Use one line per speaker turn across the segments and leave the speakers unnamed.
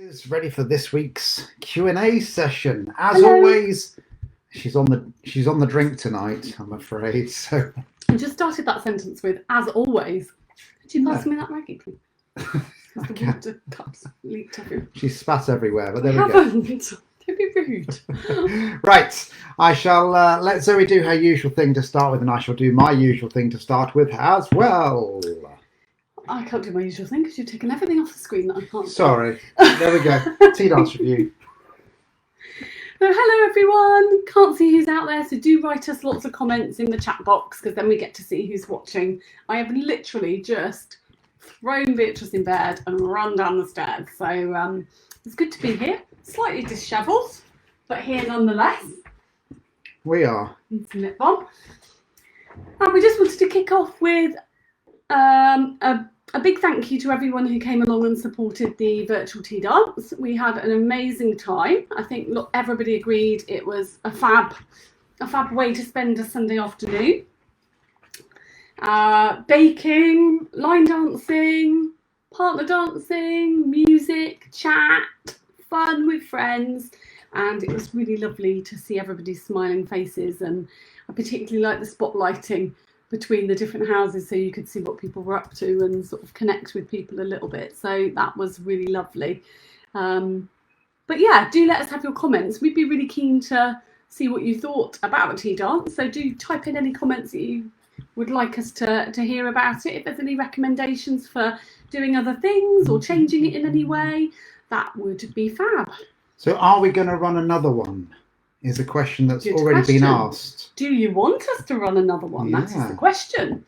Is ready for this week's Q&A session. As
Hello.
always, she's on the drink tonight, I'm afraid. So
I just started that sentence with "as always." Did you pass me that Maggie, please? The water cups leaked everywhere.
she spat everywhere, but there
I
we go.
haven't. Don't be rude.
Right, I shall let Zoe do her usual thing to start with, and I shall do my usual thing to start with as well.
I can't do my usual thing because you've taken everything off the screen that I can't.
Sorry. There we go. Tea dance review.
So, hello everyone. Can't see who's out there, so do write us lots of comments in the chat box because then we get to see who's watching. I have literally just thrown Beatrice in bed and run down the stairs. So it's good to be here. Slightly dishevelled, but here nonetheless.
We are.
Need some lip balm. And we just wanted to kick off with a big thank you to everyone who came along and supported the virtual tea dance. We had an amazing time. I think everybody agreed it was a fab way to spend a Sunday afternoon. Baking, line dancing, partner dancing, music, chat, fun with friends, and it was really lovely to see everybody's smiling faces. And I particularly like the spotlighting between the different houses so you could see what people were up to and sort of connect with people a little bit. So that was really lovely. But yeah, do let us have your comments. We'd be really keen to see what you thought about the tea dance. So do type in any comments that you would like us to hear about it. If there's any recommendations for doing other things or changing it in any way, that would be fab.
So are we going to run another one? Is a question that's already been asked.
Do you want us to run another one?
Yeah.
That is the question.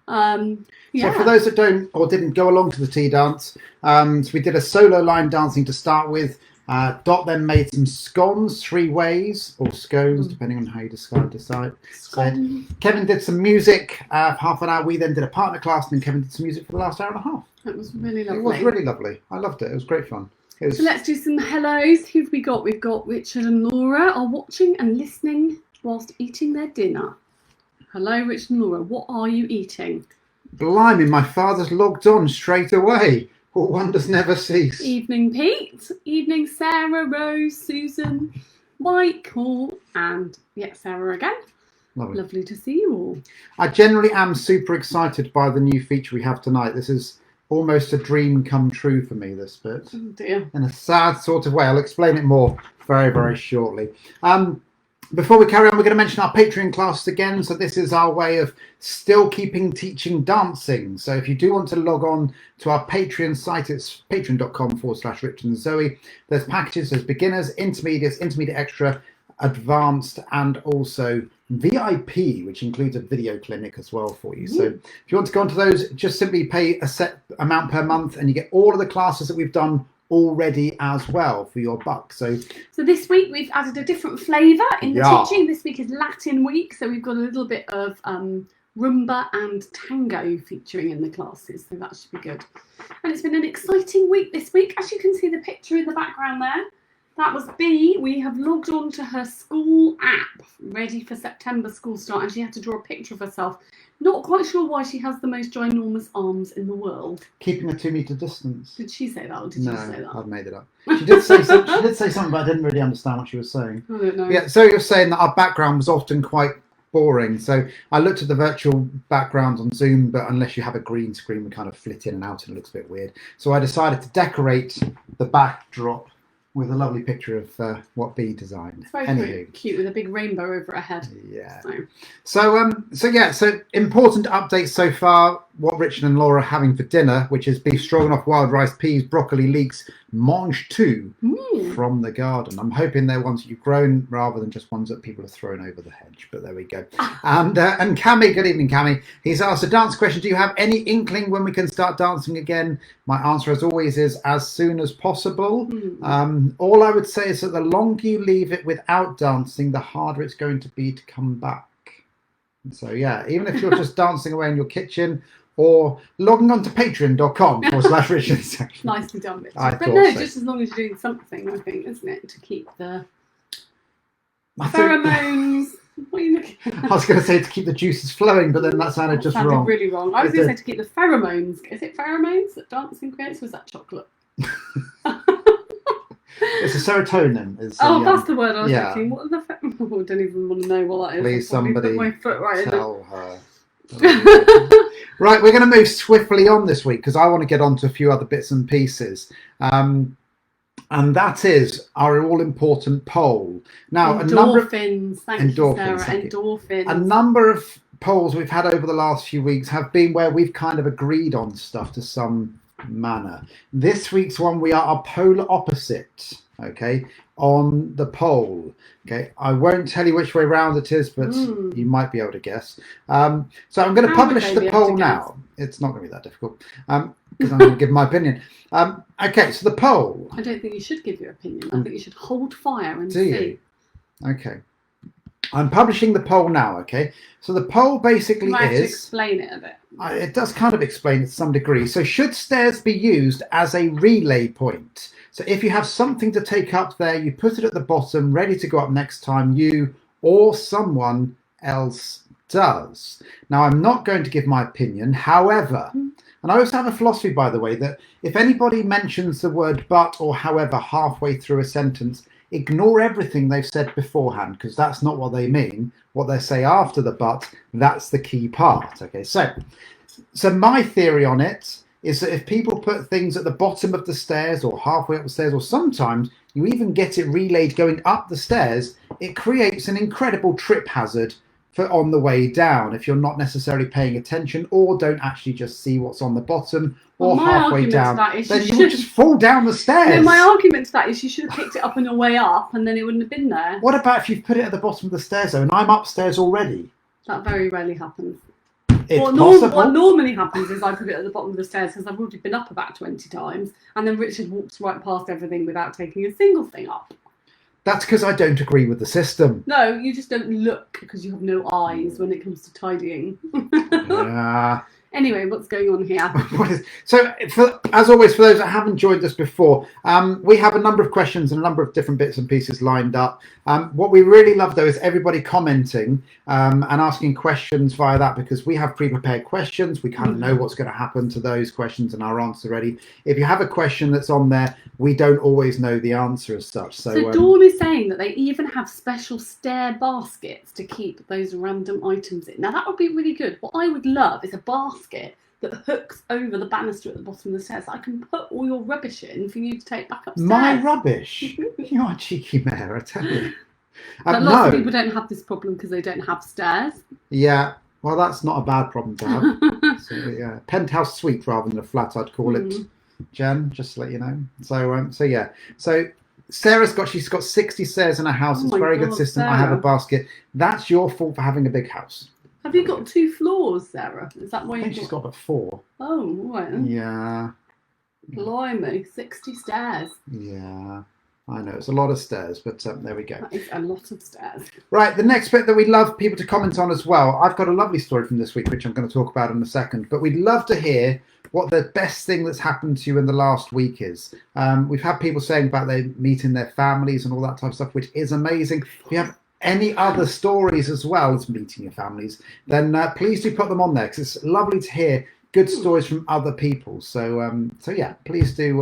Yeah.
So for those that don't or didn't go along to the tea dance, so we did a solo line dancing to start with. Dot then made some scones, 3 ways, or scones, depending on how you decide. Kevin did some music, half an hour. We then did a partner class, and then Kevin did some music for the last hour and a half.
It was really lovely.
It was really lovely. I loved it. It was great fun.
So let's do some hellos. Who've we got? We've got Richard and Laura are watching and listening whilst eating their dinner. Hello, Richard and Laura. What are you eating?
Blimey, my father's logged on straight away. What wonders never cease.
Evening, Pete. Evening, Sarah, Rose, Susan, Michael, and Sarah again. Lovely to see you all.
I generally am super excited by the new feature we have tonight. This is almost a dream come true for me, this bit.
Oh dear.
In a sad sort of way. I'll explain it more very, very shortly. Before we carry on, we're going to mention our Patreon classes again. So this is our way of still keeping teaching dancing. So if you do want to log on to our Patreon site, it's patreon.com/Richard and Zoe. There's packages, there's beginners, intermediates, intermediate extra, advanced, and also VIP, which includes a video clinic as well for you. So if you want to go onto those, just simply pay a set amount per month and you get all of the classes that we've done already as well for your buck. So
this week we've added a different flavour in the teaching. This week is Latin week, so we've got a little bit of rumba and tango featuring in the classes, so that should be good. And it's been an exciting week this week. As you can see the picture in the background there, that was Bea. We have logged on to her school app, ready for September school start, and she had to draw a picture of herself. Not quite sure why she has the most ginormous arms in the world.
Keeping a 2-metre distance.
Did she say that, or did you say that?
No, I've made it up. She did say something, but I didn't really understand what she was saying.
I don't know.
Yeah, so you're saying that our background was often quite boring. So I looked at the virtual background on Zoom, but unless you have a green screen, we kind of flit in and out and it looks a bit weird. So I decided to decorate the backdrop with a lovely picture of what Bea designed.
It's very cute with a big rainbow over her head.
Yeah. So important updates so far. What Richard and Laura are having for dinner, which is beef stroganoff, wild rice, peas, broccoli, leeks, mange tout from the garden. I'm hoping they're ones that you've grown rather than just ones that people have thrown over the hedge. But there we go. And Cami, good evening, Cami. He's asked a dance question. Do you have any inkling when we can start dancing again? My answer, as always, is as soon as possible. All I would say is that the longer you leave it without dancing, the harder it's going to be to come back. So yeah, even if you're just dancing away in your kitchen or logging on to patreon.com/Richard.
Nicely done, Richard.
But
no, just as long as you're doing something, I think, isn't it, to keep the pheromones. What are you looking at?
I was going to say to keep the juices flowing, but then that sounded just wrong.
Really wrong. I was going to say to keep the pheromones. Is it pheromones that dancing creates? Was that chocolate?
It's a serotonin. It's
Oh, that's the word I was
yeah.
looking. What the fuck? Oh, I don't even want to know what that is.
Please,
I'll probably
somebody
put my foot right
tell her.
in
Right, we're going to move swiftly on this week because I want to get on to a few other bits and pieces. And that is our all-important poll. Now,
endorphins. Thank you, Sarah.
Thank you.
Endorphins.
A number of polls we've had over the last few weeks have been where we've kind of agreed on stuff to some manner. This week's one, we are a polar opposite, okay, on the poll. Okay, I won't tell you which way round it is, but you might be able to guess. So I'm going to publish the poll now. It's not going to be that difficult because I'm going to give my opinion. Okay, so the poll.
I don't think you should give your opinion. I think you should hold fire and
see.
You?
Okay. I'm publishing the poll now, okay? So the poll basically
you might have
is...
to explain it a bit.
It does kind of explain it to some degree. So should stairs be used as a relay point? So if you have something to take up there, you put it at the bottom, ready to go up next time you or someone else does. Now, I'm not going to give my opinion. However, and I also have a philosophy, by the way, that if anybody mentions the word but or however halfway through a sentence, ignore everything they've said beforehand, because that's not what they mean. What they say after the but, that's the key part. Okay, so my theory on it is that if people put things at the bottom of the stairs or halfway up the stairs, or sometimes you even get it relayed going up the stairs, it creates an incredible trip hazard for on the way down if you're not necessarily paying attention or don't actually just see what's on the bottom or halfway down. Then you would just fall down the stairs.
No, my argument to that is you should have picked it up on your way up and then it wouldn't have been there.
What about if you've put it at the bottom of the stairs though and I'm upstairs already?
That very rarely happens.
What
normally happens is I put it at the bottom of the stairs because I've already been up about 20 times and then Richard walks right past everything without taking a single thing up.
That's because I don't agree with the system.
No, you just don't look because you have no eyes when it comes to tidying.
Yeah.
Anyway, what's going on here?
As always, for those that haven't joined us before, we have a number of questions and a number of different bits and pieces lined up. What we really love, though, is everybody commenting and asking questions via that, because we have pre-prepared questions. We kind of know what's going to happen to those questions and our answer ready. If you have a question that's on there, we don't always know the answer as such.
So Dawn is saying that they even have special stair baskets to keep those random items in. Now, that would be really good. What I would love is a basket that hooks over the banister at the bottom of the stairs. I can put all your rubbish in for you to take back upstairs.
My rubbish? You're a cheeky mare, I tell you.
But lots of people don't have this problem because they don't have stairs.
Yeah, well, that's not a bad problem to have. So, yeah, penthouse suite rather than a flat, I'd call it, Jen, just to let you know. So yeah. So she's got 60 stairs in her house. It's a very good system. Sarah. I have a basket. That's your fault for having a big house.
Have you got 2 floors, Sarah? Is that why
she's got about 4.
Oh, right.
Yeah.
Blimey, 60 stairs.
Yeah. I know, it's a lot of stairs, but there we go.
That is a lot of stairs.
Right, the next bit that we'd love people to comment on as well. I've got a lovely story from this week, which I'm going to talk about in a second, but we'd love to hear what the best thing that's happened to you in the last week is. We've had people saying about their meeting their families and all that type of stuff, which is amazing. If you have any other stories as well as meeting your families, then please do put them on there, because it's lovely to hear good stories from other people. So yeah, please do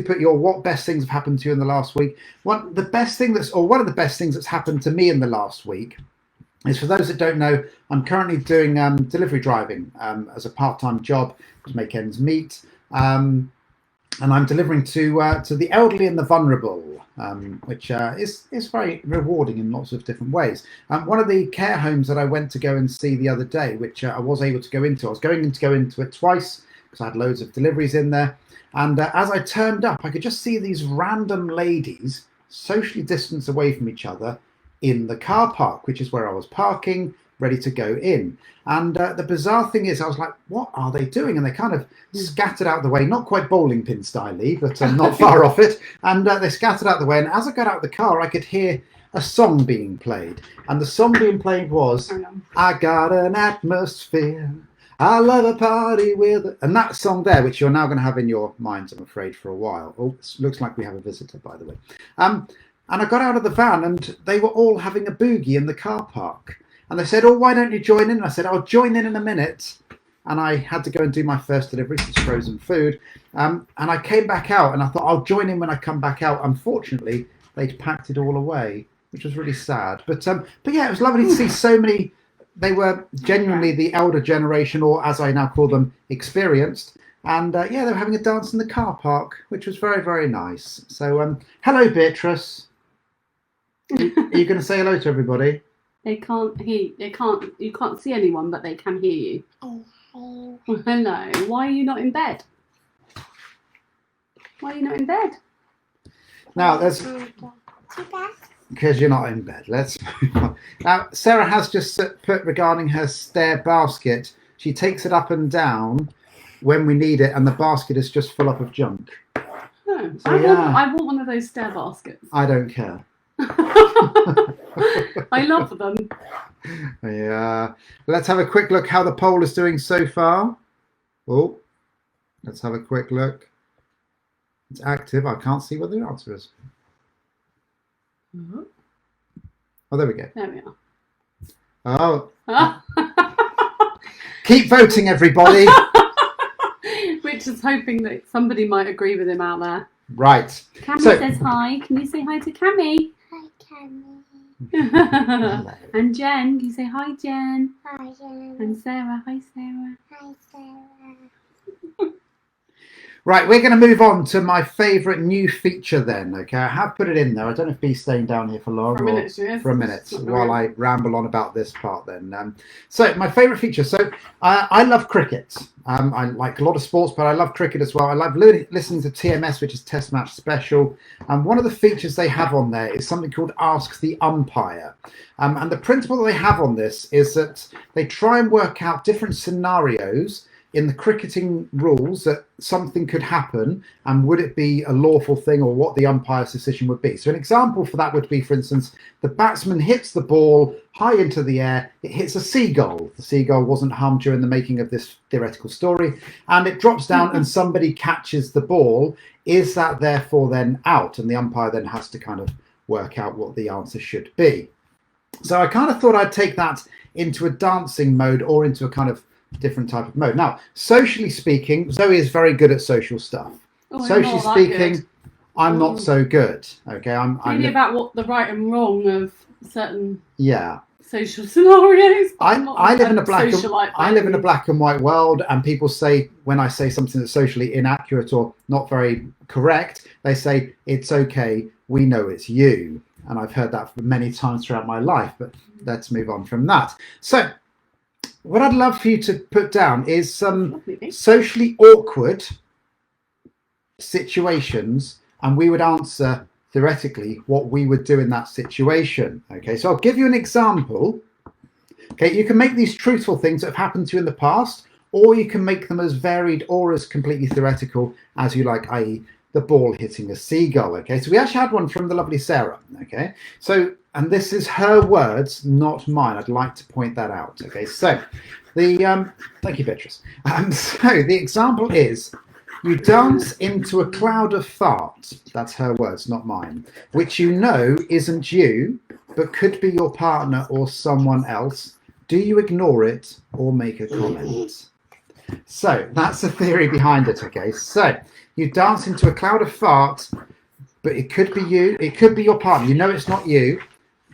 put your what best things have happened to you in the last week. One of the best things that's happened to me in the last week is, for those that don't know, I'm currently doing delivery driving as a part-time job to make ends meet, and I'm delivering to the elderly and the vulnerable, which is very rewarding in lots of different ways. One of the care homes that I went to go and see the other day, which I was able to go into, I was going to go into it twice because I had loads of deliveries in there. And as I turned up, I could just see these random ladies socially distanced away from each other in the car park, which is where I was parking, ready to go in. And the bizarre thing is, I was like, what are they doing? And they kind of scattered out the way, not quite bowling pin style-y, but not far off it. And they scattered out the way. And as I got out of the car, I could hear a song being played. And the song being played was, I got an atmosphere. I love a party with it. And that song there, which you're now going to have in your minds, I'm afraid, for a while. Oh, it looks like we have a visitor, by the way. And I got out of the van and they were all having a boogie in the car park. And they said, oh, why don't you join in? And I said, I'll join in a minute. and I had to go and do my first delivery, it's frozen food. And I came back out, and I thought I'll join in when I come back out. Unfortunately, they'd packed it all away, which was really sad. But yeah, it was lovely to see so many. They were genuinely the elder generation, or as I now call them, experienced. And yeah, they were having a dance in the car park, which was very, very nice. So hello, Beatrice. Are you going to say hello to everybody?
They can't hear. They can't. You can't see anyone, but they can hear you.
Hello.
Hello. Why are you not in bed? Why are you not in bed?
Now, there's because you're not in bed. Let's move on. Now, Sarah has just put regarding her stair basket. She takes it up and down when we need it, and the basket is just full up of junk.
No,
So,
I want one of those stair baskets.
I don't care.
I love them.
Yeah. Let's have a quick look how the poll is doing so far. Oh, let's have a quick look. It's active. I can't see what the answer is. Oh, there we go.
There we are.
Oh, keep voting, everybody.
Rich is hoping that somebody might agree with him out there.
Right.
Cammy
So-
says hi. Can you say hi to Cammy?
Hi, Cammy.
And Jen, can you say hi, Jen?
Hi, Jen.
And Sarah, hi, Sarah.
Hi, Sarah.
Right, we're going to move on to my favourite new feature then, okay? I have put it in there. I don't know if Bee's staying down here for long.
For a minute, she is.
For a minute,
Not
while
very-
I ramble on about this part then. So, my favourite feature. So, I love cricket. I like a lot of sports, but I love cricket as well. I love listening to TMS, which is Test Match Special. And one of the features they have on there is something called Ask the Umpire. And the principle that they have on this is that they try and work out different scenarios in the cricketing rules that something could happen, and would it be a lawful thing, or what the umpire's decision would be. So an example for that would be, for instance, the batsman hits the ball high into the air, it hits a seagull. The seagull wasn't harmed during the making of this theoretical story, and it drops down and somebody catches the ball. Is that therefore then out? And the umpire then has to kind of work out what the answer should be. So I kind of thought I'd take that into a dancing mode, or into a kind of different type of mode. Now, socially speaking, Zoe is very good at social stuff.
Oh, I'm
Socially
not that
speaking,
good.
I'm not so good. Okay,
Maybe about what the right and wrong of certain
yeah.
social scenarios. but I'm not
I live in a black and,
socialite
I
by
live in a
any
black and white world, and people say, when I say something that's socially inaccurate or not very correct, they say it's okay, we know it's you. And I've heard that many times throughout my life, but let's move on from that. So what I'd love for you to put down is some
Lovely.
socially awkward situations, and we would answer theoretically what we would do in that situation. Okay, so I'll give you an example. Okay, you can make these truthful things that have happened to you in the past, or you can make them as varied or as completely theoretical as you like, i.e. the ball hitting a seagull. Okay, so we actually had one from the lovely Sarah. Okay, so, and this is her words, not mine. I'd like to point that out. Okay, so the thank you, Beatrice. So the example is, you dance into a cloud of farts. That's her words, not mine. Which you know isn't you, but could be your partner or someone else. Do you ignore it or make a comment? So that's the theory behind it. Okay, so you dance into a cloud of farts, but it could be you, it could be your partner. You know it's not you.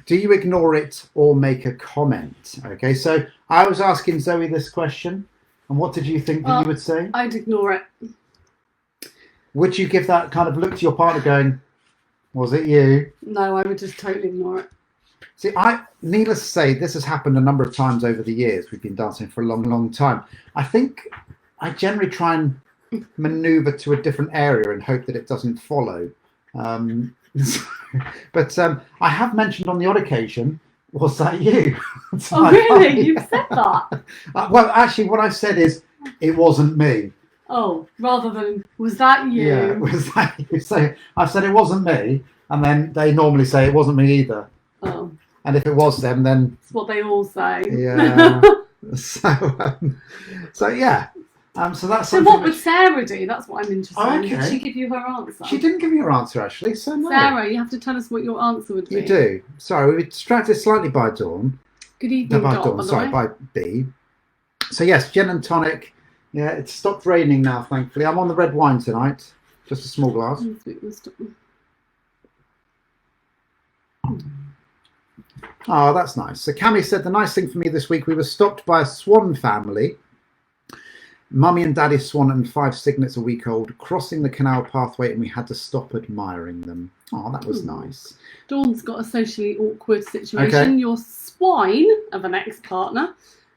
Do you ignore it or make a comment? Okay, so I was asking Zoe this question, and what did you think that you would say?
I'd ignore it.
Would you give that kind of look to your partner going, was it you?
No, I would just totally ignore it.
See, needless to say, this has happened a number of times over the years. We've been dancing for a long, long time. I think I generally try and maneuver to a different area and hope that it doesn't follow. But I have mentioned on the odd occasion, was that you? So
Oh, really? You've said that?
well, actually, what I said is, it wasn't me.
Oh, rather than, was that you?
Yeah, was that you? So I've said it wasn't me, and then they normally say it wasn't me either.
Oh,
And if it was them, then
that's what they all say.
yeah. So yeah. So that's
So
something.
what would Sarah do? That's what I'm interested in. Did
Okay.
she give you her answer?
She didn't give me her answer actually. So no.
Sarah, you have to tell us what your answer would be.
You do. Sorry, we were distracted slightly by Dawn.
Good evening,
By
Dot,
Dawn.
by the
Sorry,
way.
by B. So yes, gin and tonic. Yeah, it's stopped raining now, thankfully. I'm on the red wine tonight. Just a small glass. Oh, that's nice. So Cami said, the nice thing for me this week, we were stopped by a swan family. Mummy and Daddy Swan and 5 cygnets a week old, crossing the canal pathway, and we had to stop admiring them. Oh, that was nice.
Dawn's got a socially awkward situation.
Okay.
Your swine of an ex-partner,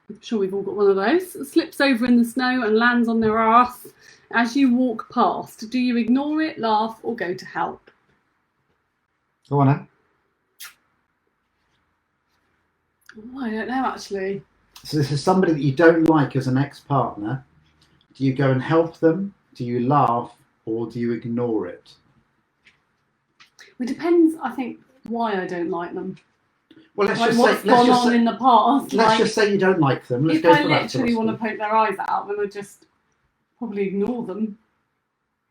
I'm sure we've all got one of those, slips over in the snow and lands on their ass as you walk past. Do you ignore it, laugh, or go to help?
Go on now.
Oh, I don't know, actually.
So this is somebody that you don't like as an ex-partner. Do you go and help them? Do you laugh? Or do you ignore it?
It depends, I think, why I don't like them.
Well, let's
Like
just
what's
say,
gone on in the past.
let's
Like,
just say you don't like them. Let's
if
go
I
for that
literally want to
philosophy.
poke their eyes out, then I just probably ignore them.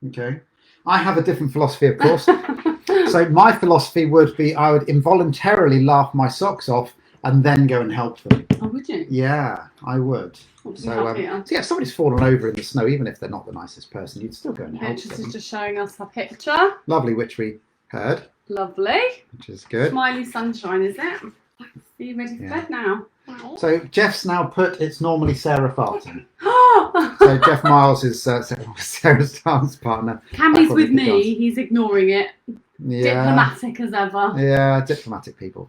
Okay. I have a different philosophy, of course. So my philosophy would be I would involuntarily laugh my socks off and then go and help them.
Oh, would you?
Yeah, I would.
What do we
So,
have here?
so yeah, if somebody's fallen over in the snow, even if they're not the nicest person, you'd still go and help
Beatrice
them.
is just showing us a picture.
Lovely, which we heard,
Lovely.
which is good.
Smiley sunshine, is it? Are you ready for
Yeah.
bed now?
So Jeff's now put, it's normally Sarah farting.
So
So Jeff Miles is Sarah's dance partner.
Cammy's
That's
with
what he
me. He's ignoring it.
Yeah.
Diplomatic as ever.
Yeah, diplomatic people.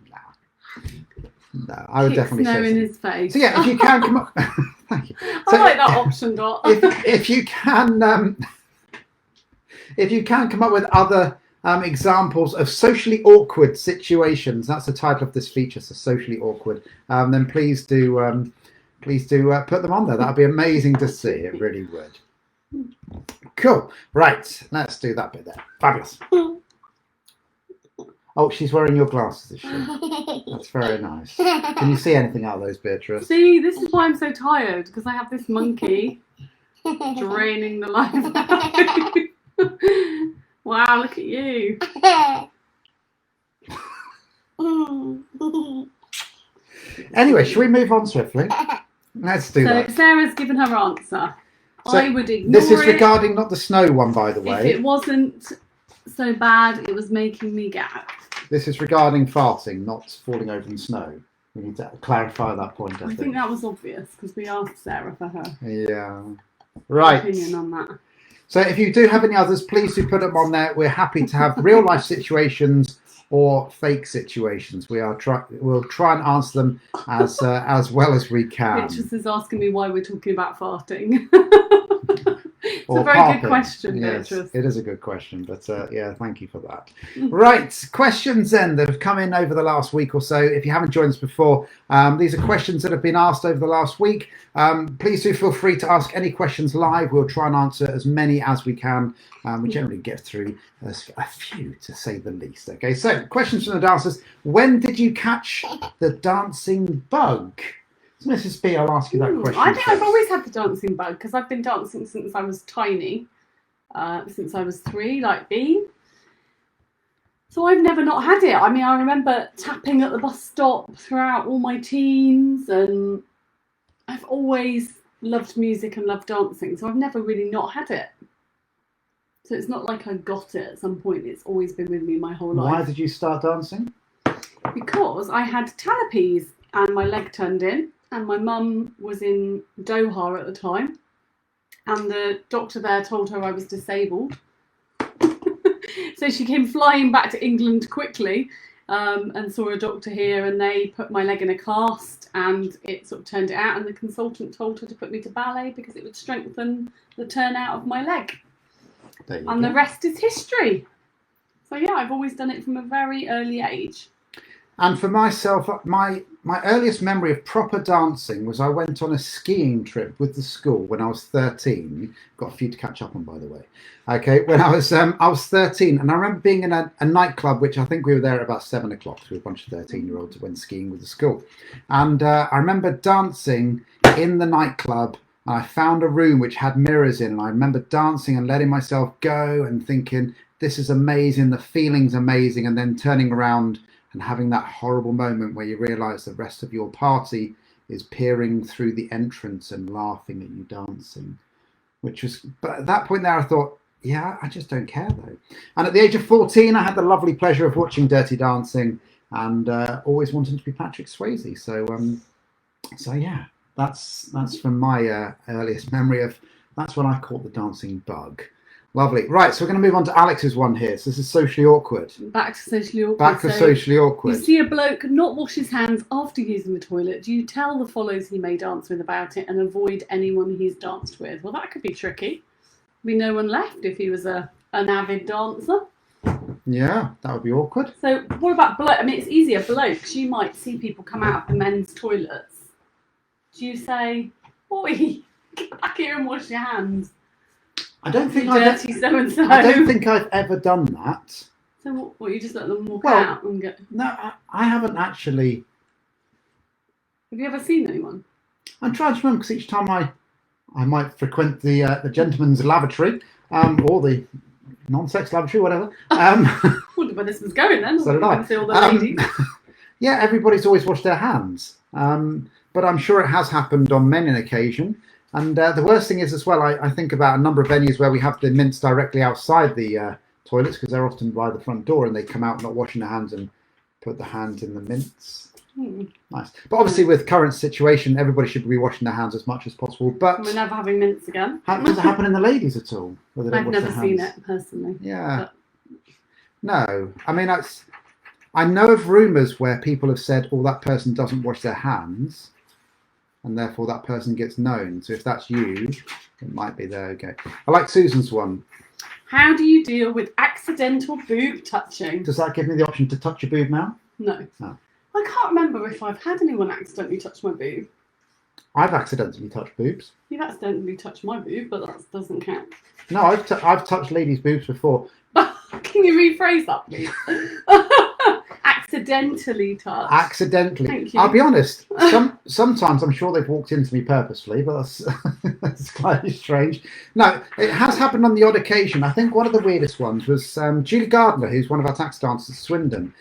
No, I would
Kicks
definitely
snow
say
in
so.
his face.
So yeah, if you can come up, thank you.
I like that option, Dot.
If you can, if you can come up with other examples of socially awkward situations, that's the title of this feature. So socially awkward. Then please do put them on there. That'd be amazing to see. It really would. Cool. Right, let's do that bit there. Fabulous. Oh, she's wearing your glasses, is she? That's very nice. Can you see anything out of those, Beatrice?
See, this is why I'm so tired, because I have this monkey draining the life out of you. Wow, look at you.
Anyway, shall we move on swiftly? Let's do
So
that.
Sarah's given her answer.
So
I would ignore
This is
it.
regarding not the snow one, by the
If
way.
it wasn't so bad, it was making me gag.
This is regarding farting, not falling over in snow. We need to clarify that point, I
I think
think.
that was obvious because we asked Sarah for her
Yeah. Right.
opinion on that.
So if you do have any others, please do put them on there. We're happy to have real life situations or fake situations. We'll try and answer them as well as we can.
Beatrice is asking me why we're talking about farting. It's
Or
a very
carpet.
good question,
Yes,
Beatrice.
it is a good question, but yeah, thank you for that. Right, questions then that have come in over the last week or so. If you haven't joined us before, these are questions that have been asked over the last week. Please do feel free to ask any questions live. We'll try and answer as many as we can. We generally get through a few, to say the least. Okay, so questions from the dancers. When did you catch the dancing bug? So Mrs. B, I'll ask you that question.
I think I've
first.
always had the dancing bug because I've been dancing since I was tiny, since I was 3, like Bean. So I've never not had it. I mean, I remember tapping at the bus stop throughout all my teens, and I've always loved music and loved dancing, so I've never really not had it. So it's not like I got it at some point. It's always been with me my whole life.
Why did you start dancing?
Because I had talipes and my leg turned in, and my mum was in Doha at the time, and the doctor there told her I was disabled. So she came flying back to England quickly and saw a doctor here, and they put my leg in a cast, and it sort of turned it out, and the consultant told her to put me to ballet because it would strengthen the turnout of my leg.
There you
And
go.
the rest is history. So yeah, I've always done it from a very early age.
And for myself, my earliest memory of proper dancing was I went on a skiing trip with the school when I was 13. Got a few to catch up on, by the way. Okay, when I was 13, and I remember being in a nightclub, which I think we were there at about 7 o'clock. We were a bunch of 13-year-olds that went skiing with the school. And I remember dancing in the nightclub. I found a room which had mirrors in, and I remember dancing and letting myself go and thinking, this is amazing, the feeling's amazing, and then turning around and having that horrible moment where you realise the rest of your party is peering through the entrance and laughing at you dancing. Which was, but at that point there, I thought, yeah, I just don't care though. And at the age of 14, I had the lovely pleasure of watching Dirty Dancing, and always wanted to be Patrick Swayze. So yeah, that's from my earliest memory of. That's when I caught the dancing bug. Lovely. Right, so we're going to move on to Alex's one here. So this is socially awkward.
Back to socially awkward.
Back to socially awkward.
You see a bloke not wash his hands after using the toilet. Do you tell the follows he may dance with about it and avoid anyone he's danced with? Well, that could be tricky. Be no one left if he was an avid dancer.
Yeah, that would be awkward.
So what about bloke? I mean, it's easier. Blokes, you might see people come out of the men's toilets. Do you say, "Oi, get back here and wash your hands"?
I don't think
Dirty so and so.
I don't think I've ever done that.
So what? You just let them walk
Well,
out and go?
No, I haven't actually.
Have you ever seen anyone?
I'm trying to remember because each time I might frequent the gentleman's lavatory, or the non-sex lavatory, whatever.
Wondered where this was going then.
So did I.
See all the ladies.
Yeah, everybody's always washed their hands, but I'm sure it has happened on many an occasion. And the worst thing is as well, I think about a number of venues where we have the mints directly outside the toilets because they're often by the front door and they come out not washing their hands and put the hands in the mints. Nice. But obviously with current situation, everybody should be washing their hands as much as possible. But
We're never having mints again.
does it happen in the ladies at all? Where they don't
I've
wash
never
their
seen
hands?
it personally.
Yeah. No. I mean, I know of rumours where people have said, oh, that person doesn't wash their hands, and therefore that person gets known. So if that's you, it might be there. Okay. I like Susan's one.
How do you deal with accidental boob touching?
Does that give me the option to touch your boob now?
No.
No.
I can't remember if I've had anyone accidentally touch my boob.
I've accidentally touched boobs.
You've accidentally touched my boob, but that doesn't count.
No, I've touched ladies' boobs before.
Can you rephrase that, please? Accidentally touched.
Accidentally.
Thank you.
I'll be honest. Sometimes I'm sure they've walked into me purposely, but that's slightly strange. No, it has happened on the odd occasion. I think one of the weirdest ones was Julie Gardner, who's one of our tax dancers at Swindon.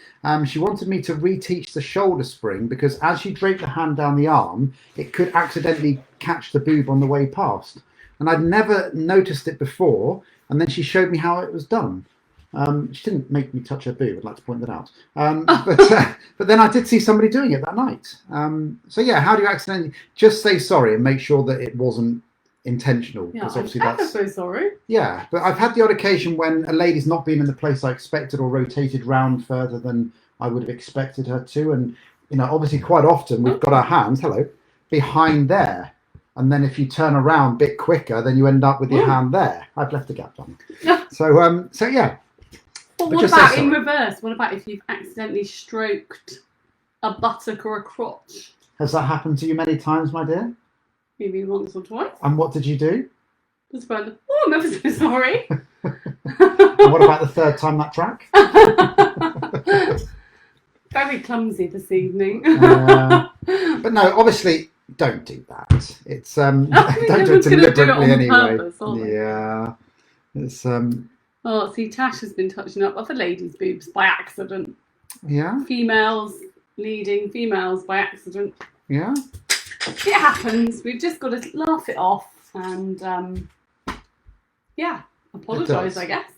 She wanted me to reteach the shoulder spring because as you drape the hand down the arm, it could accidentally catch the boob on the way past. And I'd never noticed it before. And then she showed me how it was done. She didn't make me touch her boob, I'd like to point that out. But then I did see somebody doing it that night. So yeah, how do you accidentally just say sorry and make sure that it wasn't intentional?
Yeah,
Because obviously
I'm ever
that's
so sorry.
yeah. But I've had the odd occasion when a lady's not been in the place I expected or rotated round further than I would have expected her to, and obviously quite often we've got our hands behind there. And then if you turn around a bit quicker, then you end up with your hand there. I've left a gap on. So yeah.
But
But
what
just say
about in
sorry.
reverse? What about if you've accidentally stroked a buttock or a crotch?
Has that happened to you many times, my dear?
Maybe once or twice.
And what did you do?
Just went, oh, I'm ever so sorry.
And what about the third time that track?
Very clumsy this evening.
But no, obviously, don't do that. It's don't do it
everyone's gonna do it
deliberately
on
anyway.
purpose, aren't they?
Yeah, it's
Oh, see, Tash has been touching up other ladies' boobs by accident.
yeah,
Females leading females by accident.
yeah.
It happens. We've just got to laugh it off and, apologise,
does.
I guess.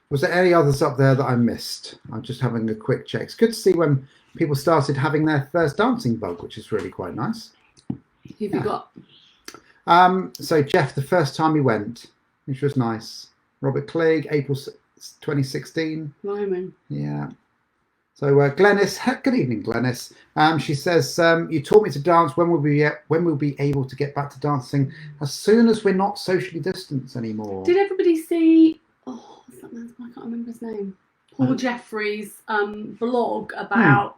Was there any others up there that I missed? I'm just having a quick check. It's good to see when people started having their first dancing bug, which is really quite nice.
Who've you got?
So Jeff, the first time he went, which was nice. Robert Clegg, April 2016.
Blimey.
Yeah. So Glennis, good evening, Glennis. She says, "You taught me to dance. When we'll be able to get back to dancing? As soon as we're not socially distanced anymore."
Did everybody see? Oh, what's that man's? I can't remember his name. Paul Jeffrey's blog about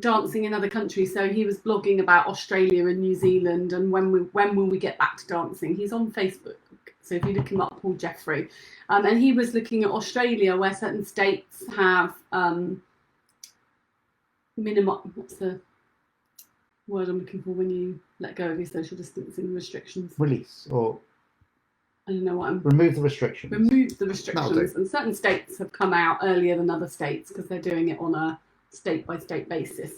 dancing in other countries. So he was blogging about Australia and New Zealand and when will we get back to dancing. He's on Facebook. So if you look him up, Paul Jeffrey, and he was looking at Australia where certain states have minimum. What's the word I'm looking for when you let go of your social distancing restrictions?
Release or
I don't know what I'm.
remove the restrictions.
Remove the
That'll
restrictions, and certain states have come out earlier than other states because they're doing it on a state-by-state basis.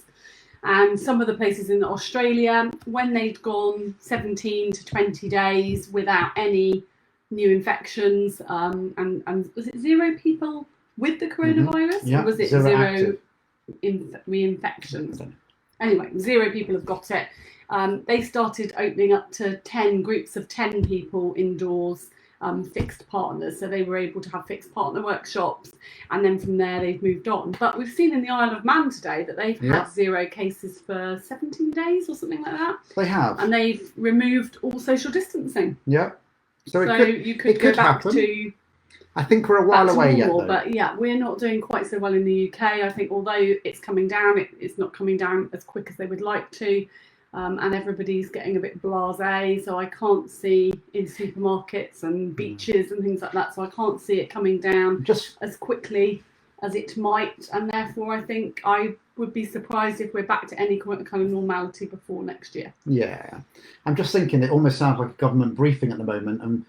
And some of the places in Australia, when they'd gone 17 to 20 days without any new infections, and was it 0 people with the coronavirus?
Yeah,
Or was it
0
0
active.
reinfections? Anyway, 0 people have got it. They started opening up to 10 groups of 10 people indoors, fixed partners. So they were able to have fixed partner workshops. And then from there, they've moved on. But we've seen in the Isle of Man today that they've
Yeah.
had 0 cases for 17 days or something like that.
They have.
And they've removed all social distancing.
Yeah. So,
So
it could
go back
happen.
to
I think we're a while
back to
away yet,
normal,
though.
but yeah, we're not doing quite so well in the UK. I think although it's coming down, it's not coming down as quick as they would like to, and everybody's getting a bit blasé. So I can't see in supermarkets and beaches and things like that. So I can't see it coming down
Just
as quickly as it might, and therefore I think I would be surprised if we're back to any kind of normality before next year.
yeah, I'm just thinking it almost sounds like a government briefing at the moment. And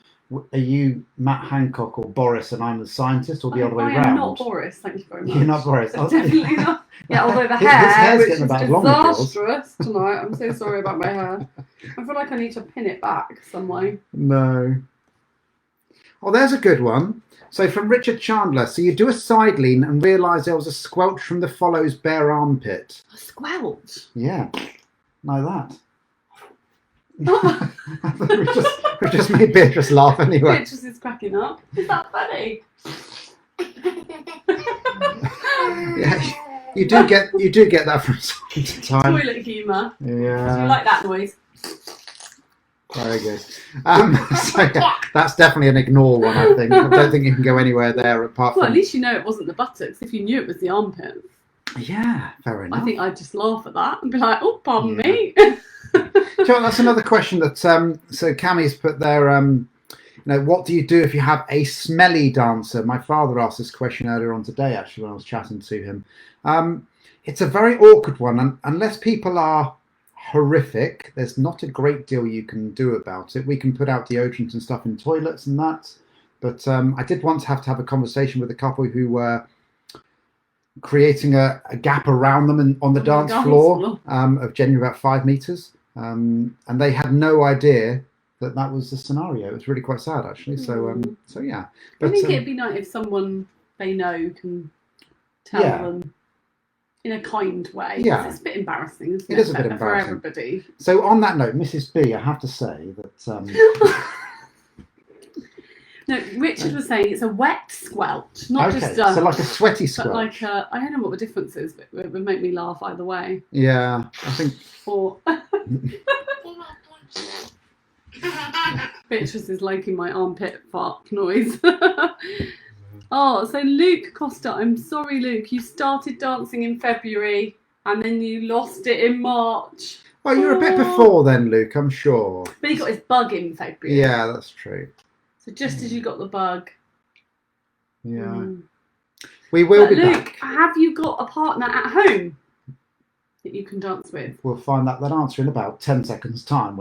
are you Matt Hancock or Boris, and I'm the scientist, or the other way
I
around?
am not Boris, thank you very much.
You're not Boris. Oh,
Definitely not. Yeah, although the
His
hair,
hair's
which
getting
is
about as long as yours.
disastrous tonight. I'm so sorry about my hair. I feel like I need to pin it back some way.
No. Oh, there's a good one. So from Richard Chandler. So you do a side lean and realise there was a squelch from the follow's bare armpit.
A squelch.
Yeah, like that. we've just made Beatrice laugh anyway.
Beatrice is cracking up. Is that funny?
Yeah, you do get that from time to time.
Toilet humour. Do you
Yeah,
like that noise?
very good. So yeah, that's definitely an ignore one. I think. I don't think you can go anywhere there apart
Well, at
from.
least you know it wasn't the buttocks. If you knew it was the armpit,
Yeah, fair enough.
I think I'd just laugh at that and be like, "Oh, pardon
Yeah.
me."
John, that's another question that so Cammy's put there. What do you do if you have a smelly dancer? My father asked this question earlier on today, actually, when I was chatting to him. It's a very awkward one, and unless people are horrific, there's not a great deal you can do about it. We can put out deodorant and stuff in toilets and that, but I did once have to have a conversation with a couple who were creating a gap around them on the dance floor of genuinely about 5 meters. And they had no idea that was the scenario. It was really quite sad, actually. So yeah.
I think it'd be nice if someone they know can tell
Yeah.
them in a kind way.
Yeah.
It's a bit embarrassing, isn't
It is a bit
for
embarrassing.
everybody.
So on that note, Mrs. B, I have to say that
No, Richard was saying it's a wet squelch, not
okay,
just
so like a sweaty
but
squelch.
like I don't know what the difference is, but it would make me laugh either way.
Yeah, I think
Or Beatrice is liking my armpit fart noise. Oh, so Luke Costa, I'm sorry, Luke. You started dancing in February and then you lost it in March.
well, you were a bit before then, Luke, I'm sure.
But he got his bug in February.
Yeah, that's true.
So just as you got the bug.
Yeah.
Mm.
We will
But
be
Luke,
back.
have you got a partner at home that you can dance with?
We'll find that answer in about 10 seconds' time.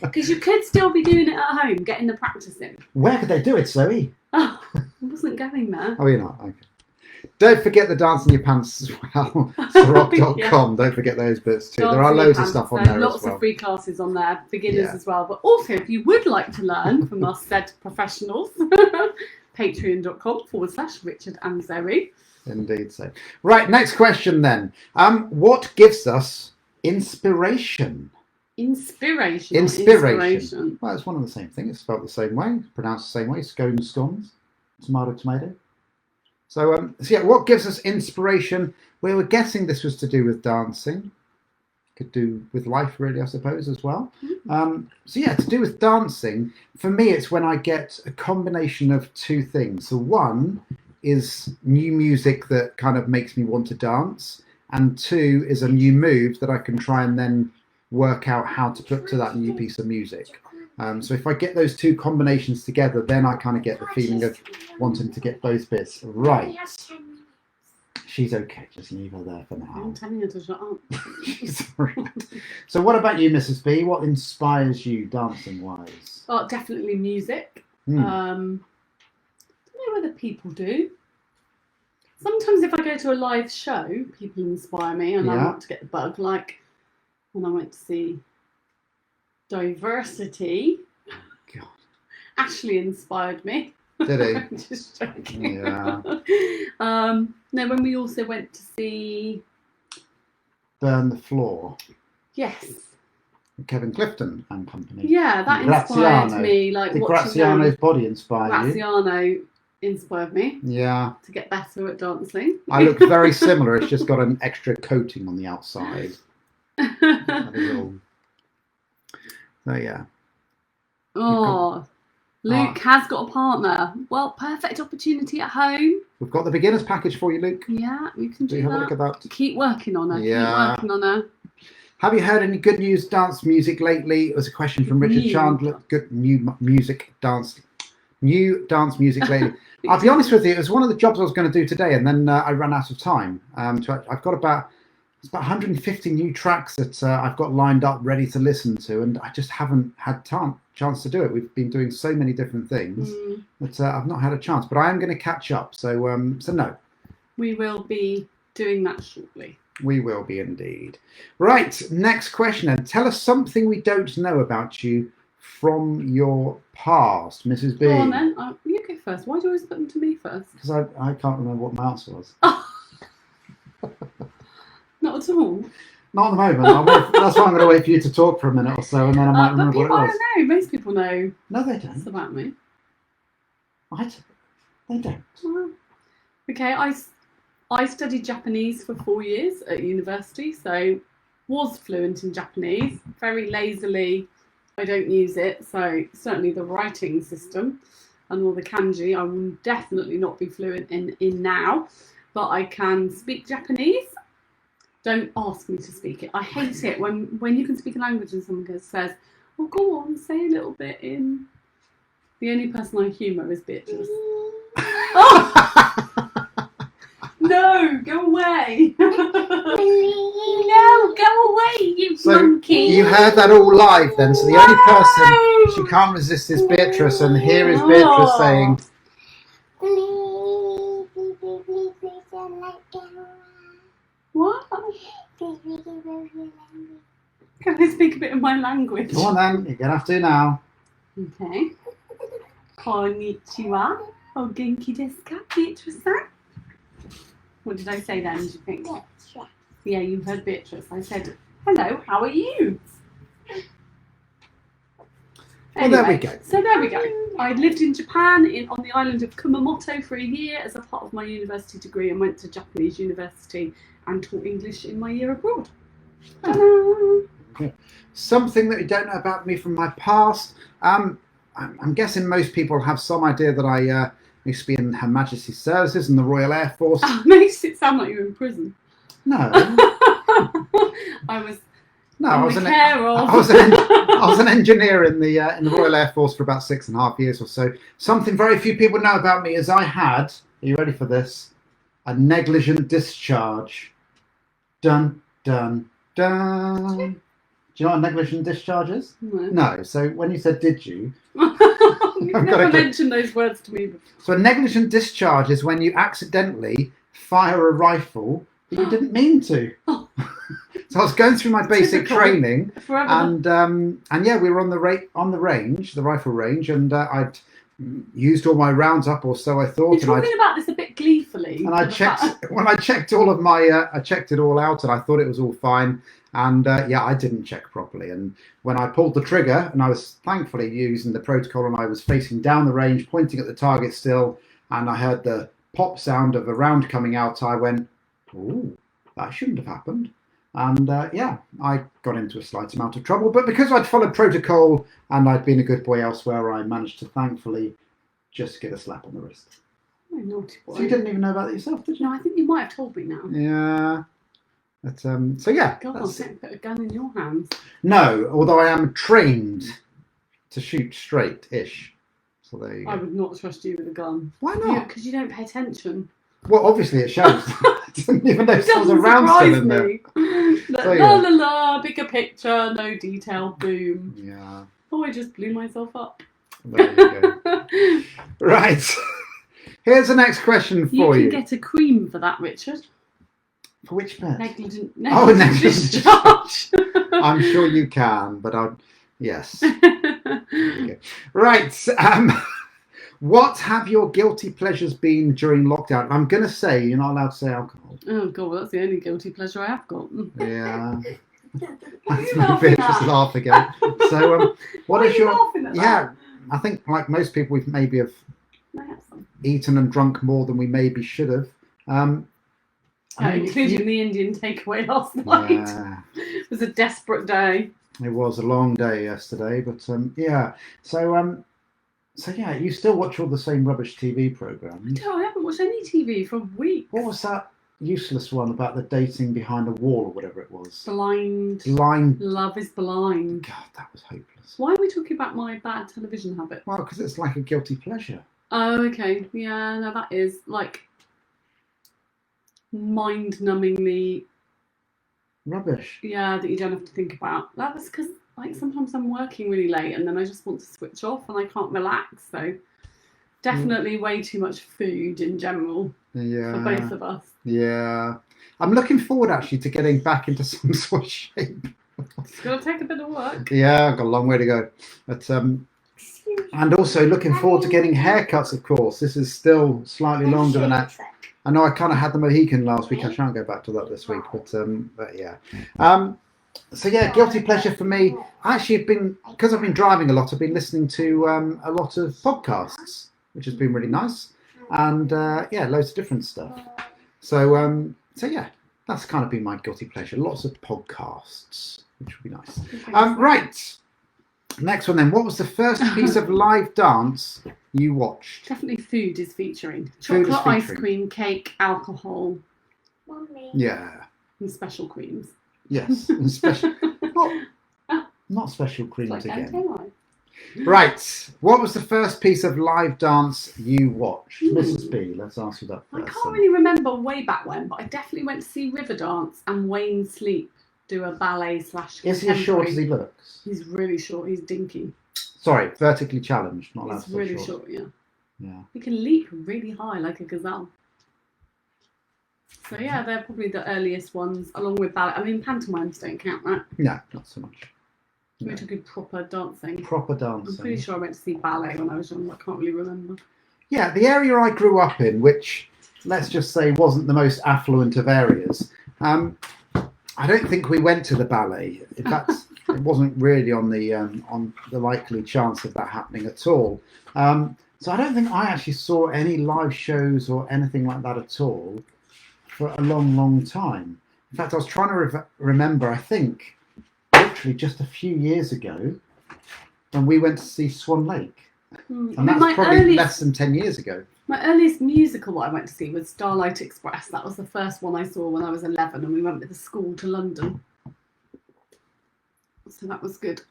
Because you could still be doing it at home, getting the practice in.
Where could they do it, Zoe?
Oh, I wasn't going there.
Oh, you're not? Okay. Don't forget the dance in your pants as well. Rock.com. Don't forget those bits too. There are loads of stuff on there
Lots
as well.
of free classes on there, beginners
Yeah.
as well. But also, if you would like to learn from us said professionals, patreon.com/Richard and Zoe.
Indeed so. Right, next question then. What gives us inspiration?
Inspiration.
Inspiration. Well, it's one and the same thing. It's spelled the same way, pronounced the same way. Scones, scones, tomato, tomato. So yeah, what gives us inspiration? We were guessing this was to do with dancing. Could do with life, really, I suppose, as well. So yeah, to do with dancing, for me, it's when I get a combination of two things. So one is new music that kind of makes me want to dance, and two is a new move that I can try and then work out how to put to that new piece of music. So if I get those two combinations together, then I kind of get the feeling of wanting to get both bits right. She's okay, just leave her there for now.
I'm telling you to shut up.
She's all right. So what about you, Mrs. B? What inspires you dancing-wise?
Oh, definitely music.
Hmm.
I don't know whether people do. Sometimes if I go to a live show, people inspire me and I
Yeah.
want to get the bug. Like when I went to see Diversity,
God.
Ashley inspired me.
Did he?
I'm just joking.
Yeah.
No, when we also went to see,
Burn the Floor.
yes,
Kevin Clifton and company.
yeah, that
Graziano.
inspired me. Like
Did
watching
Graziano's body inspire you?
Graziano inspired me
Yeah.
to get better at dancing.
I look very similar. It's just got an extra coating on the outside. That is all. So yeah.
Oh, Luke has got a partner. Well, perfect opportunity at home.
We've got the beginner's package for you, Luke.
Yeah, you can
Do
do
you have a look
that.
at that?
Keep working on her.
Yeah.
Keep working on her.
Have you heard any good news dance music lately? It was a question from Richard
New.
Chandler. Good new dance music lately. I'll be honest with you, it was one of the jobs I was going to do today, and then I ran out of time. I've got about 150 new tracks that I've got lined up ready to listen to, and I just haven't had chance to do it. We've been doing so many different things that I've not had a chance, but I am going to catch up. So no,
We will be doing that shortly.
we will be indeed. Right, next question, and tell us something we don't know about you from your past, Mrs. B.
Go on then. You go first. Why do you always put them to me first?
Because I can't remember what my answer was.
Not at all.
Not at the moment. That's why I'm going to wait for you to talk for a minute or so, and then I might
But
remember
people,
what
I
it was.
don't know. Most people know
No, they
this
don't.
about me.
They don't.
Well, okay, I studied Japanese for 4 years at university, so was fluent in Japanese. Very lazily, I don't use it. So certainly the writing system and all the kanji, I will definitely not be fluent in now. But I can speak Japanese. Don't ask me to speak it. I hate it when you can speak a language and someone says, "Well, go on, say a little bit in." The only person I humour is Beatrice. Oh! No, go away. No, go away, you
So
monkey.
you heard that all live then. So the only person she can't resist is Beatrice, and here is Beatrice
Oh.
saying,
Please don't let go.
What?
Please make it move your language.
Can I speak a bit of my language?
"Come on then, you're gonna have to now."
Okay. Konnichiwa. O genki desu ka, Beatrice-san? What did I say then, do you think?
That's right.
Yeah, you heard Beatrice. I said, hello, how are you?
Well, there we go.
So there we go. I lived in Japan on the island of Kumamoto for a year as a part of my university degree and went to Japanese university and taught English in my year abroad. Ta-da!
Something that you don't know about me from my past. I'm guessing most people have some idea that I used to be in Her Majesty's Services and the Royal Air Force.
Oh, makes it sound like you're in prison.
No,
I was
no, I was
in
an
the care of.
I was an engineer in the Royal Air Force for about 6.5 years or so. Something very few people know about me is I had, are you ready for this? A negligent discharge. Dun, dun, dun. Do you know what a negligent discharge is?
No.
No. So when you said, did you?
You've
I've
never
gotta get-
mentioned those words to me before.
So a negligent discharge is when you accidentally fire a rifle that you didn't mean to.
Oh.
So I was going through my basic
Typical.
training,
Forever.
and yeah, we were on the range, the rifle range, and I'd used all my rounds up, or so I thought,
You're talking about this a bit gleefully.
and I checked when I checked all of my I checked it all out, and I thought it was all fine. And yeah, I didn't check properly. And when I pulled the trigger, and I was thankfully using the protocol, and I was facing down the range, pointing at the target still, and I heard the pop sound of a round coming out, I went, "Ooh, that shouldn't have happened." And yeah, I got into a slight amount of trouble. But because I'd followed protocol and I'd been a good boy elsewhere, I managed to thankfully just get a slap on the wrist.
Oh, naughty boy.
So you didn't even know about it yourself, did you?
No, I think you might have told me now.
Yeah. But, so yeah.
God,
that's-
don't put a gun in your hands.
No, although I am trained to shoot straight-ish. So there you
I
go.
would not trust you with a gun.
Why not?
Because you don't pay attention.
Well, obviously it shows. I didn't even know
It
there was a
doesn't
round still
surprise
in there.
me. La,
So,
la
yeah.
la la, bigger picture, no detail, boom.
Yeah,
Oh, I just blew myself up.
there you go. Right. Here's the next question
You
for
can
you.
get a cream for that, Richard.
For which bit?
Negligent
negligent
discharge.
I'm sure you can, but yes. There you go. Right. What have your guilty pleasures been during lockdown? I'm going to say you're not allowed to say alcohol.
Oh God, well, that's the only guilty pleasure I have got.
Yeah.
Why are
That's
you
my
laughing
bitch just
at?
laugh again. So, what
Why
is
are you
your?
laughing at that?
Yeah, I think like most people, we've maybe have
I have some.
eaten and drunk more than we maybe should have. I mean,
Including the Indian takeaway last night.
yeah,
It was a desperate day.
it was a long day yesterday, but yeah. So yeah, you still watch all the same rubbish TV programs.
No, I haven't watched any TV for weeks.
What was that useless one about the dating behind a wall or whatever it was?
Blind.
Blind.
Love is blind.
God, that was hopeless.
Why are we talking about my bad television habit?
Well, because it's like a guilty pleasure.
Oh, okay. Yeah, no, that is like mind-numbingly,
Rubbish.
yeah, that you don't have to think about. That's because, like, sometimes I'm working really late and then I just want to switch off and I can't relax. So, definitely way too much food in general for
Yeah.
both of us.
Yeah. I'm looking forward actually to getting back into some sort of shape.
It's going to take a bit of work.
Yeah, I've got a long way to go. But and also looking forward to getting haircuts, of course. This is still slightly longer than that. I know I kind of had the Mohican last week. I shan't go back to that this week, but yeah. So yeah, guilty pleasure for me. I actually have been, because I've been driving a lot, I've been listening to a lot of podcasts, which has been really nice, and yeah, loads of different stuff. So so yeah, that's kind of been my guilty pleasure. Lots of podcasts, which would be nice. Right. Next one then. What was the first piece of live dance you watched?
Definitely food is featuring.
Food is
Chocolate ice
featuring.
cream, cake, alcohol,
Mommy.
Yeah.
and special creams.
Yes. And special. Not special creams
Like
again.
antennae.
Right. What was the first piece of live dance you watched?
Hmm.
Mrs. B, let's ask you that
I
first.
can't really remember way back when, but I definitely went to see Riverdance and Wayne Sleep do a ballet slash
Is he as short as he looks?
He's really short. He's dinky.
Sorry, vertically challenged, not allowed
He's
to say
really
short.
short, yeah.
Yeah.
He can leap really high like a gazelle. So yeah, they're probably the earliest ones, along with ballet. I mean, pantomimes don't count, right?
No, not so much.
We're
No.
talking proper dancing.
Proper
I'm
dancing.
pretty sure I went to see ballet when I was young. I can't really remember.
Yeah, the area I grew up in, which let's just say wasn't the most affluent of areas, I don't think we went to the ballet. In fact, it wasn't really on the likely chance of that happening at all. So I don't think I actually saw any live shows or anything like that at all for a long, long time. In fact, I was trying to remember, I think, literally just a few years ago, when we went to see Swan Lake. And that's probably less than 10 years ago.
My earliest musical that I went to see was Starlight Express. That was the first one I saw when I was 11, and we went with the school to London. So that was good.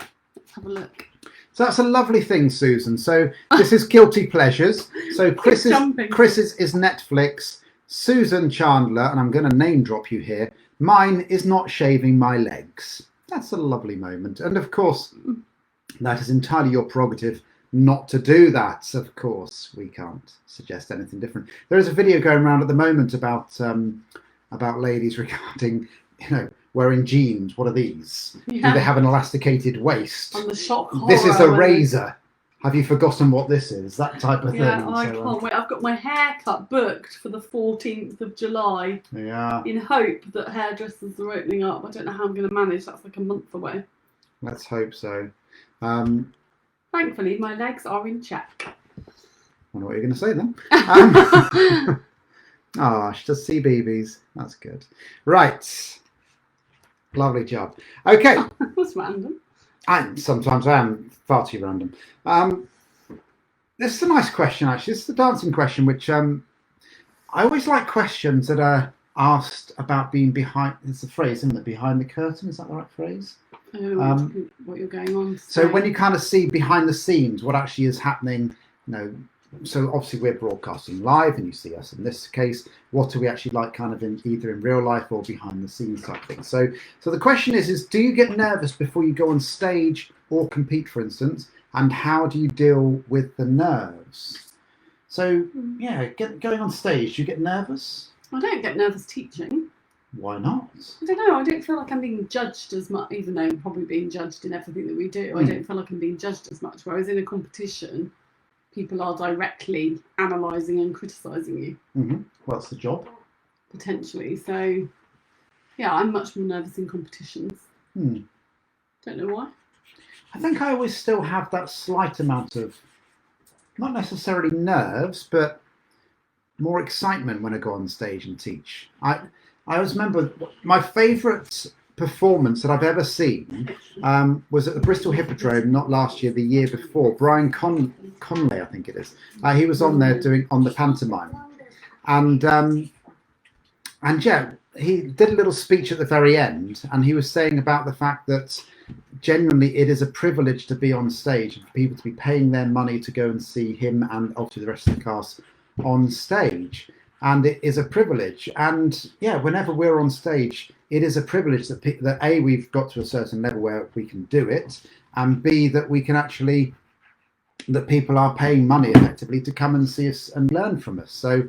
Let's have a look.
So that's a lovely thing, Susan. So this is Guilty Pleasures. So Chris's
jumping.
is Netflix. Susan Chandler, and I'm going to name drop you here. Mine is not shaving my legs. That's a lovely moment. And of course, that is entirely your prerogative not to do that. Of course, we can't suggest anything different. There is a video going around at the moment about ladies regarding, wearing jeans. What are these?
Yeah.
Do they have an elasticated waist?
On the shock horror.
This is a
when-
razor. Have you forgotten what this is? That type of
Yeah,
thing.
I
So,
can't wait. I've got my haircut booked for the 14th of July
yeah,
in hope that hairdressers are opening up. I don't know how I'm going to manage. That's like a month away.
let's hope so.
Thankfully, my legs are in check.
Wonder what you're going to say then. She does CBeebies. That's good. Right. Lovely job. Okay.
That was random.
Sometimes I am far too random. This is a nice question, actually. This is the dancing question, which I always like questions that are asked about being behind. It's a phrase, isn't it? Behind the curtain. Is that the right phrase?
I don't know what you're going on.
So when you kind of see behind the scenes what actually is happening, so obviously we're broadcasting live and you see us in this case, what are we actually like kind of either in real life or behind the scenes type thing. So the question is do you get nervous before you go on stage or compete, for instance, and how do you deal with the nerves? So yeah, going on stage, do you get nervous?
I don't get nervous teaching.
Why not?
I don't know. I don't feel like I'm being judged as much, even though I'm probably being judged in everything that we do. I don't feel like I'm being judged as much. Whereas in a competition, people are directly analysing and criticising you.
Well, that's the job.
Potentially. So, yeah, I'm much more nervous in competitions. Don't know why.
I think I always still have that slight amount of, not necessarily nerves, but more excitement when I go on stage and teach. I always remember my favourite performance that I've ever seen was at the Bristol Hippodrome, not last year, the year before. Brian Conley, I think it is. He was on there doing on the pantomime, and yeah, he did a little speech at the very end, and he was saying about the fact that genuinely it is a privilege to be on stage and for people to be paying their money to go and see him and obviously the rest of the cast on stage. And it is a privilege. And yeah, whenever we're on stage, it is a privilege that A, we've got to a certain level where we can do it, and B, that we can actually, that people are paying money effectively to come and see us and learn from us. So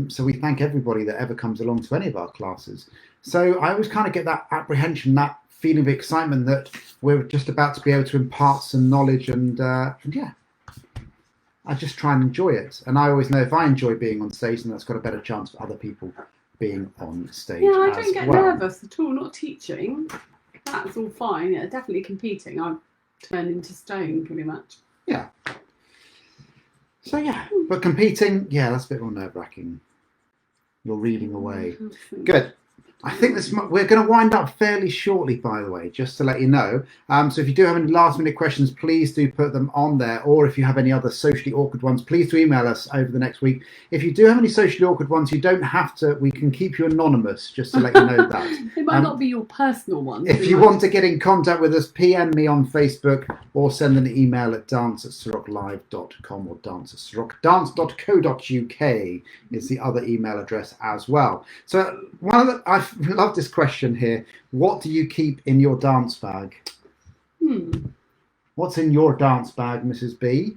so we thank everybody that ever comes along to any of our classes. So I always kind of get that apprehension, that feeling of excitement that we're just about to be able to impart some knowledge, and yeah, I just try and enjoy it. And I always know if I enjoy being on stage, then that's got a better chance for other people being on stage.
Yeah, I don't get nervous at all, not teaching. That's all fine. Yeah, definitely competing. I've turned into stone pretty much.
Yeah. So yeah, but competing, yeah, that's a bit more nerve-wracking. You're reading away. Good. I think we're going to wind up fairly shortly, by the way, just to let you know. So if you do have any last-minute questions, please do put them on there. Or if you have any other socially awkward ones, please do email us over the next week. If you do have any socially awkward ones, you don't have to. We can keep you anonymous, just to let you know that.
It might not be your personal ones.
If you want to get in contact with us, PM me on Facebook or send an email at dance@siroclive.com or dance@sirocdance.co.uk is the other email address as well. So I love this question here. What do you keep in your dance bag? What's in your dance bag, Mrs. B?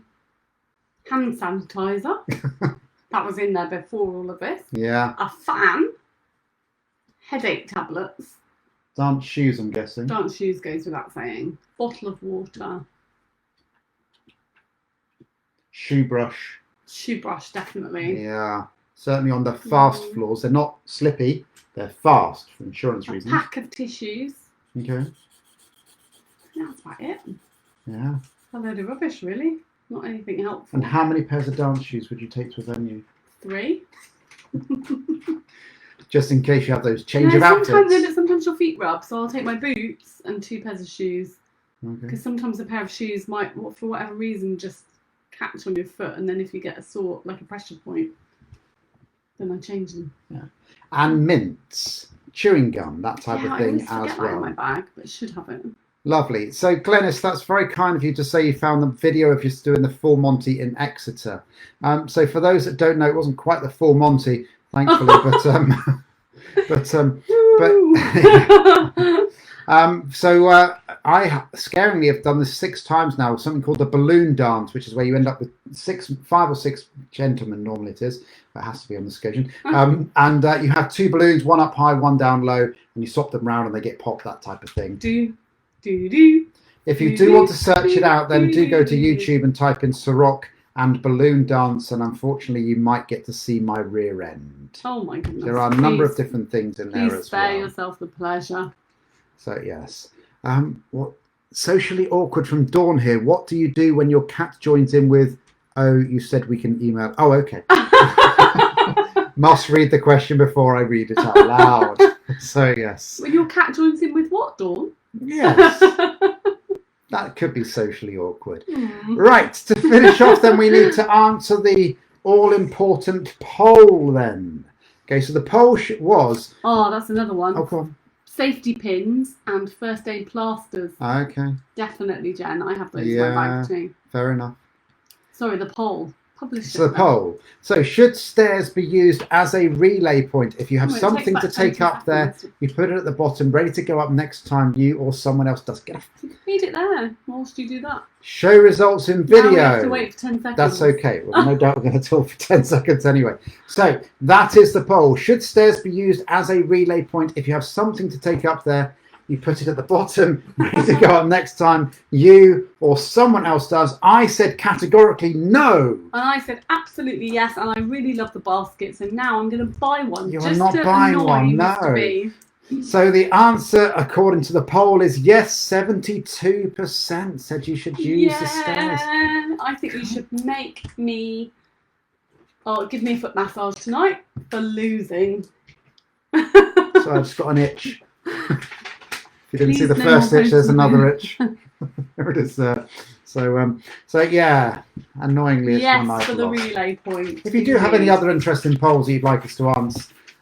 Hand sanitizer. That was in there before all of this.
Yeah.
A fan. Headache tablets.
Dance shoes, I'm guessing.
Dance shoes goes without saying. Bottle of water.
Shoe brush.
Shoe brush, definitely.
Yeah. Certainly on the fast floors. They're not slippy. They're fast for insurance reasons.
A pack of tissues.
Okay.
That's about it.
Yeah.
A load of rubbish, really. Not anything helpful.
And how many pairs of dance shoes would you take to a venue?
3.
Just in case you have those change of outfits.
Sometimes your feet rub, so I'll take my boots and 2 pairs of shoes.
Okay.
Because sometimes a pair of shoes might, for whatever reason, just catch on your foot, and then if you get a sore, like a pressure point, then I change them.
Yeah. And mints, chewing gum, that type of thing as
I always forget that in my
well.
bag, but I should have it.
Lovely. So, Glenys, that's very kind of you to say you found the video of you doing the Full Monty in Exeter. So, for those that don't know, it wasn't quite the Full Monty, thankfully, so I scaringly have done this 6 times now, something called the balloon dance, which is where you end up with 5 or 6 gentlemen, normally it is, but it has to be on this occasion, and you have 2 balloons, one up high, one down low, and you swap them round and they get popped, that type of thing. If you do want to search it out, then do go to YouTube and type in Siroc and balloon dance, and unfortunately you might get to see my rear end.
Oh my goodness.
There are a number of different things in there as well.
Please spare yourself the pleasure.
So yes. What socially awkward from Dawn here. What do you do when your cat joins in with, oh, you said we can email. Oh, okay. Must read the question before I read it out loud. So yes.
When your cat joins in with what, Dawn?
Yes. That could be socially awkward. Right, to finish off then we need to answer the all-important poll then. Okay, so the poll was...
Oh, that's another one.
Oh, come on.
Safety pins and first aid plasters.
Okay.
Definitely, Jen. I have those in my bag too.
Fair enough.
Sorry, the poll. Publish
So the
it.
poll. So should stairs be used as a relay point? If you have
Oh, it
something
takes
to
about
take
20
up there,
seconds.
you put it at the bottom, ready to go up next time you or someone else does. Get off.
Read it there whilst you do that.
Show results in
Now we have to
video.
wait for 10 seconds.
That's okay. Well, no doubt we're going to talk for 10 seconds anyway. So that is the poll. Should stairs be used as a relay point? If you have something to take up there, you put it at the bottom, ready to go up next time you or someone else does. I said categorically no.
And I said absolutely yes, and I really love the basket, so now I'm going to buy one.
You are
just
not
to
buying
annoy
one,
Mr.
no.
B.
So the answer, according to the poll, is yes. 72% said you should use the stairs.
I think you should make me, give me a foot massage tonight for losing.
So I've just got an itch. If you didn't see
Please,
the
no
first
more
itch, there's
post-it
another itch. There it is. So yeah, annoyingly, it's
Yes,
one I've
for the
lost.
relay point.
If you do have any other interesting polls you'd like us to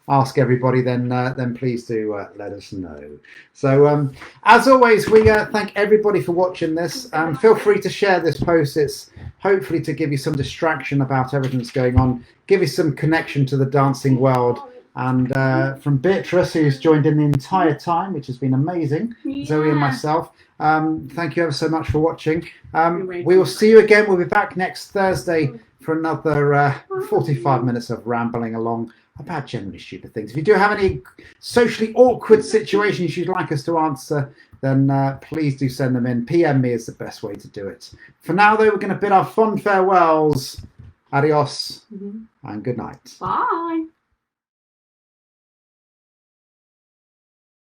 ask everybody, then please do let us know. So as always, we thank everybody for watching this. Feel free to share this post. It's hopefully to give you some distraction about everything that's going on, give you some connection to the dancing world. And from Beatrice, who's joined in the entire time, which has been amazing, Zoe and myself, thank you ever so much for watching. We will see you again. We'll be back next Thursday for another 45 minutes of rambling along about generally stupid things. If you do have any socially awkward situations you'd like us to answer, then please do send them in. PM me is the best way to do it. For now, though, we're going to bid our fond farewells. Adios and good night.
Bye.